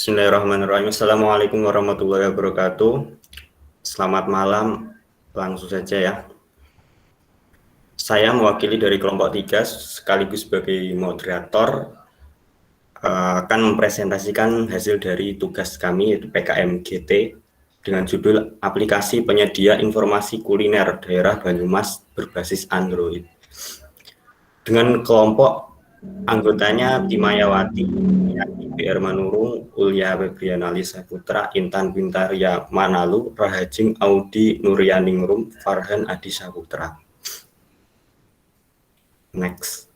Bismillahirrahmanirrahim. Assalamualaikum warahmatullahi wabarakatuh. Selamat malam, langsung saja ya. Saya mewakili dari kelompok 3 sekaligus sebagai moderator akan mempresentasikan hasil dari tugas kami yaitu PKM GT dengan judul Aplikasi Penyedia Informasi Kuliner Daerah Banyumas berbasis Android. Dengan kelompok anggotanya Timayawati, PR Manurung, Ulya Febriana Saputra, Intan Bintaria Manalu, Rahajing Audi Nuryaningrum, Farhan Adi Saputra. Next.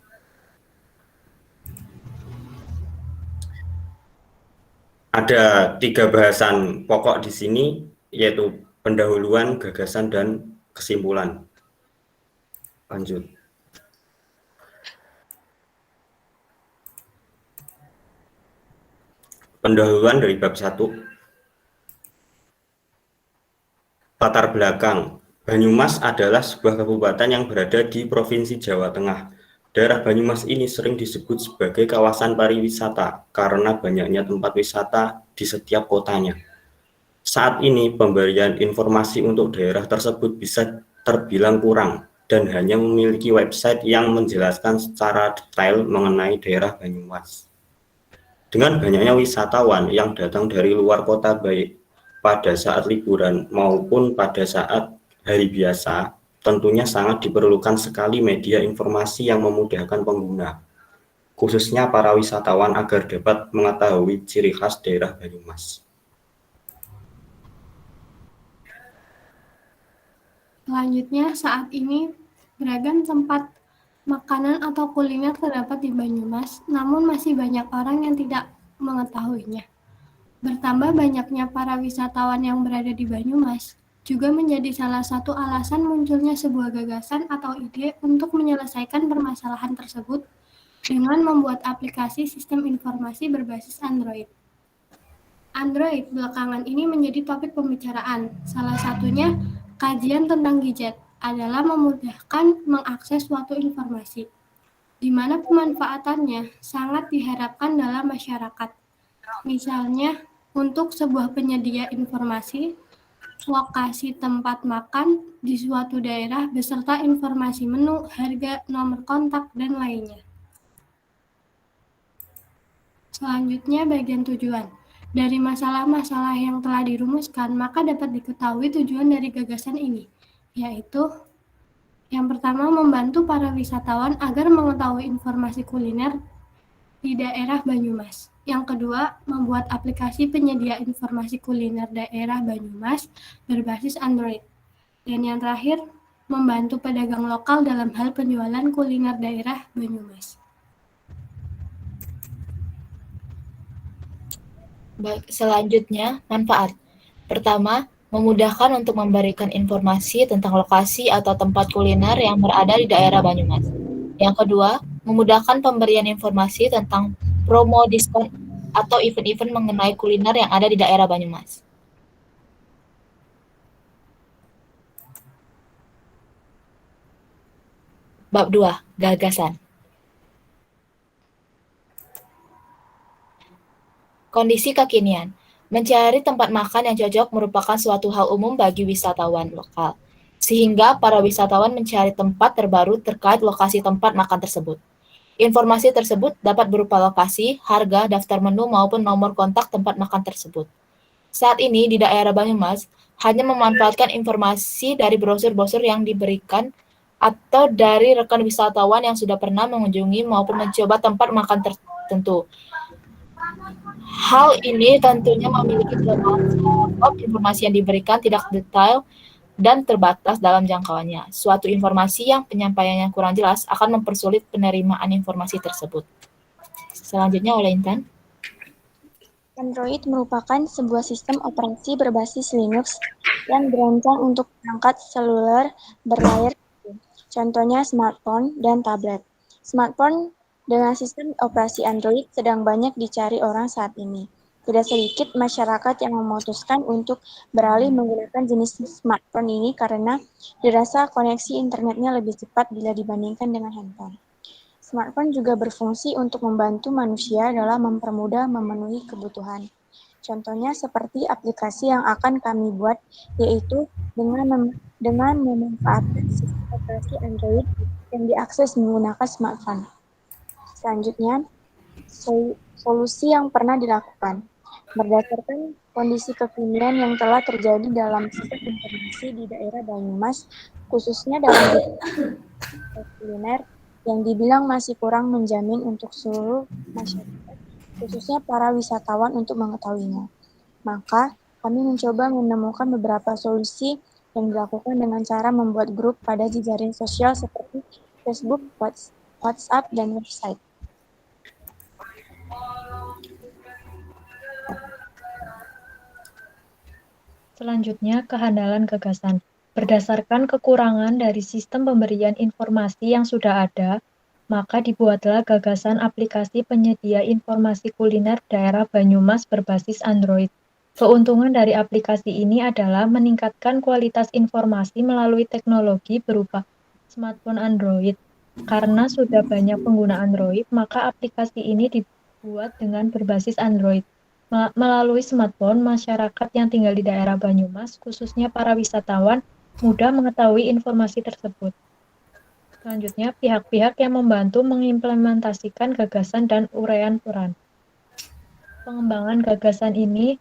Ada 3 bahasan pokok di sini, yaitu pendahuluan, gagasan, dan kesimpulan. Lanjut. Pendahuluan dari bab 1. Latar belakang. Banyumas adalah sebuah kabupaten yang berada di Provinsi Jawa Tengah. Daerah Banyumas ini sering disebut sebagai kawasan pariwisata karena banyaknya tempat wisata di setiap kotanya. Saat ini pemberian informasi untuk daerah tersebut bisa terbilang kurang dan hanya memiliki website yang menjelaskan secara detail mengenai daerah Banyumas. Dengan banyaknya wisatawan yang datang dari luar kota baik pada saat liburan maupun pada saat hari biasa, tentunya sangat diperlukan sekali media informasi yang memudahkan pengguna, khususnya para wisatawan agar dapat mengetahui ciri khas daerah Banyumas. Selanjutnya, saat ini beragam tempat makanan atau kuliner terdapat di Banyumas, namun masih banyak orang yang tidak mengetahuinya. Bertambah banyaknya para wisatawan yang berada di Banyumas juga menjadi salah satu alasan munculnya sebuah gagasan atau ide untuk menyelesaikan permasalahan tersebut dengan membuat aplikasi sistem informasi berbasis Android. Android belakangan ini menjadi topik pembicaraan. Salah satunya, kajian tentang gadget adalah memudahkan mengakses suatu informasi, di mana pemanfaatannya sangat diharapkan dalam masyarakat. Misalnya, untuk sebuah penyedia informasi, lokasi tempat makan di suatu daerah beserta informasi menu, harga, nomor kontak, dan lainnya. Selanjutnya, bagian tujuan. Dari masalah-masalah yang telah dirumuskan, maka dapat diketahui tujuan dari gagasan ini, yaitu yang pertama, membantu para wisatawan agar mengetahui informasi kuliner di daerah Banyumas. Yang kedua, membuat aplikasi penyedia informasi kuliner daerah Banyumas berbasis Android. Dan yang terakhir, membantu pedagang lokal dalam hal penjualan kuliner daerah Banyumas. Baik, selanjutnya, manfaat. Pertama, memudahkan untuk memberikan informasi tentang lokasi atau tempat kuliner yang berada di daerah Banyumas. Yang kedua, memudahkan pemberian informasi tentang promo, diskon, atau event-event mengenai kuliner yang ada di daerah Banyumas. Bab 2, gagasan. Kondisi kekinian. Mencari tempat makan yang cocok merupakan suatu hal umum bagi wisatawan lokal, sehingga para wisatawan mencari tempat terbaru terkait lokasi tempat makan tersebut. Informasi tersebut dapat berupa lokasi, harga, daftar menu, maupun nomor kontak tempat makan tersebut. Saat ini di daerah Banyumas hanya memanfaatkan informasi dari brosur-brosur yang diberikan atau dari rekan wisatawan yang sudah pernah mengunjungi maupun mencoba tempat makan tertentu. Hal ini tentunya memiliki kelemahan sebab informasi yang diberikan tidak detail dan terbatas dalam jangkauannya. Suatu informasi yang penyampaiannya kurang jelas akan mempersulit penerimaan informasi tersebut. Selanjutnya oleh Intan. Android merupakan sebuah sistem operasi berbasis Linux yang dirancang untuk perangkat seluler berlayar, contohnya smartphone dan tablet. Smartphone dengan sistem operasi Android sedang banyak dicari orang saat ini. Tidak sedikit masyarakat yang memutuskan untuk beralih menggunakan jenis smartphone ini karena dirasa koneksi internetnya lebih cepat bila dibandingkan dengan handphone. Smartphone juga berfungsi untuk membantu manusia dalam mempermudah memenuhi kebutuhan. Contohnya seperti aplikasi yang akan kami buat, yaitu dengan memanfaatkan sistem operasi Android yang diakses menggunakan smartphone. Selanjutnya, solusi yang pernah dilakukan. Berdasarkan kondisi kekinian yang telah terjadi dalam sistem informasi di daerah Banyumas, khususnya dalam bidang kuliner, yang dibilang masih kurang menjamin untuk seluruh masyarakat, khususnya para wisatawan untuk mengetahuinya. Maka, kami mencoba menemukan beberapa solusi yang dilakukan dengan cara membuat grup pada jejaring sosial seperti Facebook, WhatsApp, dan website. Selanjutnya, kehandalan gagasan. Berdasarkan kekurangan dari sistem pemberian informasi yang sudah ada, maka dibuatlah gagasan aplikasi penyedia informasi kuliner daerah Banyumas berbasis Android. Keuntungan dari aplikasi ini adalah meningkatkan kualitas informasi melalui teknologi berupa smartphone Android. Karena sudah banyak pengguna Android, maka aplikasi ini dibuat dengan berbasis Android. Melalui smartphone, masyarakat yang tinggal di daerah Banyumas, khususnya para wisatawan, mudah mengetahui informasi tersebut. Selanjutnya, pihak-pihak yang membantu mengimplementasikan gagasan dan uraian peran. Pengembangan gagasan ini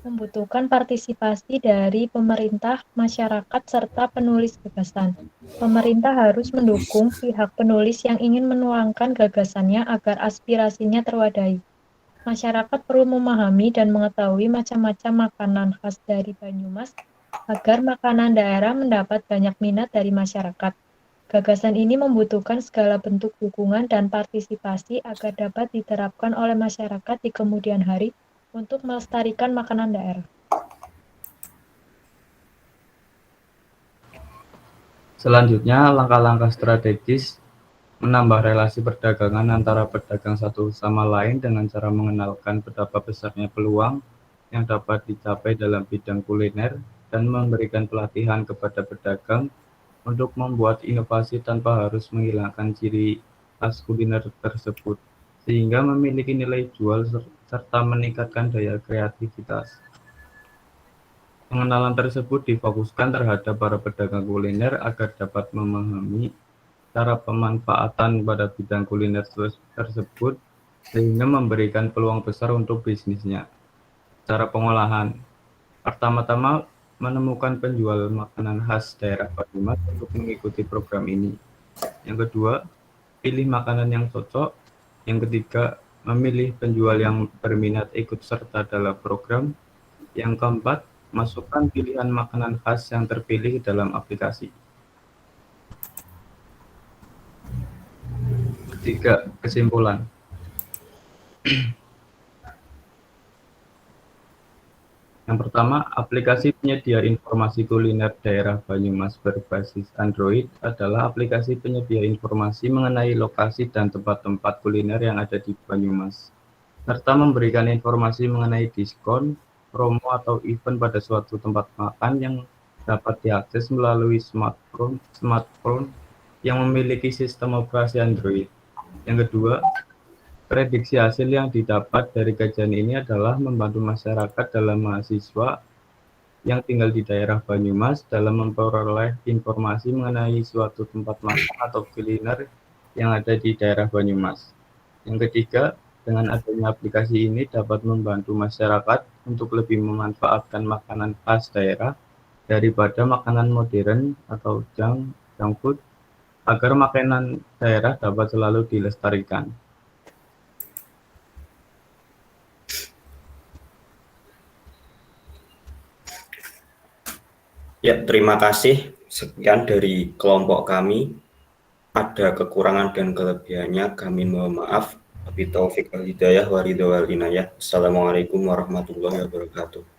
membutuhkan partisipasi dari pemerintah, masyarakat, serta penulis gagasan. Pemerintah harus mendukung pihak penulis yang ingin menuangkan gagasannya agar aspirasinya terwadahi. Masyarakat perlu memahami dan mengetahui macam-macam makanan khas dari Banyumas agar makanan daerah mendapat banyak minat dari masyarakat. Gagasan ini membutuhkan segala bentuk dukungan dan partisipasi agar dapat diterapkan oleh masyarakat di kemudian hari untuk melestarikan makanan daerah. Selanjutnya, langkah-langkah strategis menambah relasi perdagangan antara pedagang satu sama lain dengan cara mengenalkan betapa besarnya peluang yang dapat dicapai dalam bidang kuliner dan memberikan pelatihan kepada pedagang untuk membuat inovasi tanpa harus menghilangkan ciri khas kuliner tersebut, sehingga memiliki nilai jual serta meningkatkan daya kreativitas. Pengenalan tersebut difokuskan terhadap para pedagang kuliner agar dapat memahami cara pemanfaatan pada bidang kuliner tersebut sehingga memberikan peluang besar untuk bisnisnya. Cara pengolahan. Pertama-tama, menemukan penjual makanan khas daerah Banyumas untuk mengikuti program ini. Yang kedua, pilih makanan yang cocok. Yang ketiga, memilih penjual yang berminat ikut serta dalam program. Yang keempat, masukkan pilihan makanan khas yang terpilih dalam aplikasi. Ketiga, kesimpulan. Yang pertama, aplikasi penyedia informasi kuliner daerah Banyumas berbasis Android adalah aplikasi penyedia informasi mengenai lokasi dan tempat-tempat kuliner yang ada di Banyumas, serta memberikan informasi mengenai diskon, promo, atau event pada suatu tempat makan yang dapat diakses melalui smartphone yang memiliki sistem operasi Android. Yang kedua, prediksi hasil yang didapat dari kajian ini adalah membantu masyarakat dalam mahasiswa yang tinggal di daerah Banyumas dalam memperoleh informasi mengenai suatu tempat makan atau kuliner yang ada di daerah Banyumas. Yang ketiga, dengan adanya aplikasi ini dapat membantu masyarakat untuk lebih memanfaatkan makanan khas daerah daripada makanan modern atau junk food, agar makanan daerah dapat selalu dilestarikan. Ya, terima kasih. Sekian dari kelompok kami. Ada kekurangan dan kelebihannya, kami mohon maaf. Wabillahi taufiq wal hidayah wa ridha wal inayah. Assalamualaikum warahmatullahi wabarakatuh.